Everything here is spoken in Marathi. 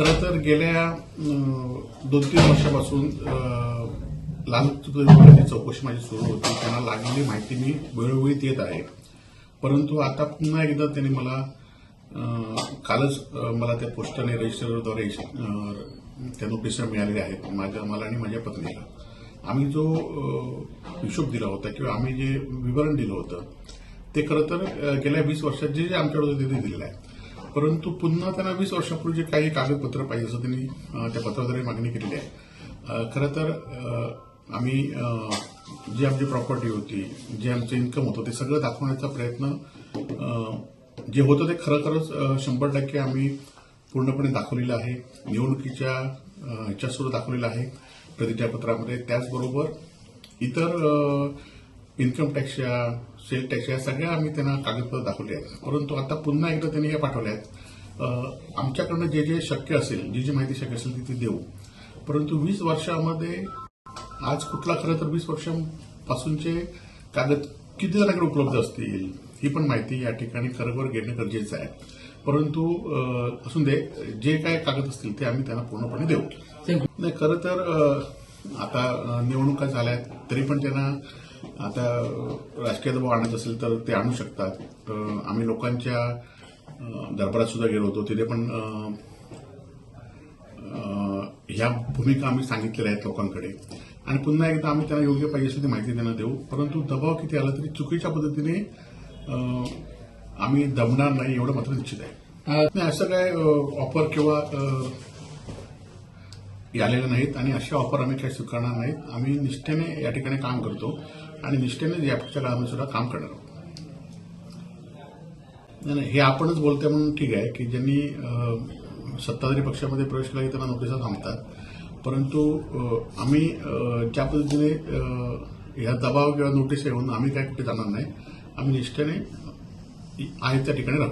खरं तर गेल्या 2-3 वर्षापासून लाचलुचपतीची चौकशी माझी सुरू होती. त्यांना लागलेली माहिती मी वेळोवेळी देत आहे. परंतु आता पुन्हा एकदा त्यांनी मला कालच मला त्या पोस्टाने रजिस्टरद्वारे त्या नोटिसा मिळालेल्या आहेत. मला आणि माझ्या पत्नीला आम्ही जो हिशोब दिला होता किंवा आम्ही जे विवरण दिलं होतं ते खरं तर गेल्या 20 वर्षात जे आमच्याकडे तिथे दिलेलं आहे. परंतु पुन्हा त्यांना 20 वर्षापूर्वी जे काही कागदपत्र पाहिजे असं त्यांनी त्या पत्राद्वारे मागणी केलेली आहे. खरं तर आम्ही जी आमची प्रॉपर्टी होती, जे आमचं इन्कम होतं ते सगळं दाखवण्याचा प्रयत्न जे होतं ते खरंच 100% आम्ही पूर्णपणे दाखवलेलं आहे. निवडणुकीच्या ह्याच्यासुद्धा दाखवलेलं आहे प्रतिज्ञापत्रामध्ये. त्याचबरोबर इतर इन्कम टॅक्सच्या, सेल टॅक्सच्या सगळ्या आम्ही त्यांना कागदपत्र दाखवले आहेत. परंतु आता पुन्हा एकदा त्यांनी हे पाठवले आहेत. आमच्याकडनं जे जे शक्य असेल, जी माहिती शक्य असेल ती देऊ. परंतु 20 वर्षामध्ये आज कुठला खरं तर 20 वर्षांपासूनचे कागद किती जणांकडे उपलब्ध असतील ही पण माहिती या ठिकाणी खरोखर घेणं गरजेचं आहे. परंतु असून दे, जे काय कागद असतील ते आम्ही त्यांना पूर्णपणे देऊ. नाही, खरं तर आता निवडणुका झाल्या तरी पण त्यांना आता राजकीय दबाव आणायचा असेल तर ते आणू शकतात. आम्ही लोकांच्या दरबारात सुद्धा गेलो होतो. तिथे पण ह्या भूमिका आम्ही सांगितलेल्या आहेत लोकांकडे आणि पुन्हा एकदा आम्ही त्यांना योग्य पाहिजे असेल ती माहिती त्यांना देऊ. परंतु दबाव किती आला तरी चुकीच्या पद्धतीने आम्ही दमणार नाही एवढं मात्र निश्चित आहे. नाही, असं काय ऑफर किंवा आलेलं नाहीत आणि अशा ऑफर आम्ही काही स्वीकारणार नाहीत. आम्ही निष्ठेने या ठिकाणी काम करतो आणि निष्ठेने यापुढच्या काळामध्ये सुद्धा काम करणार आहोत. नाही, हे आपणच बोलतोय म्हणून ठीक आहे की ज्यांनी सत्ताधारी पक्षामध्ये प्रवेश केला की त्यांना नोटिसा थांबतात. परंतु आम्ही ज्या पद्धतीने या दबाव किंवा नोटीस येऊन आम्ही काय कुठे जाणार नाही. आम्ही निष्ठेने आहे त्या ठिकाणी राहू.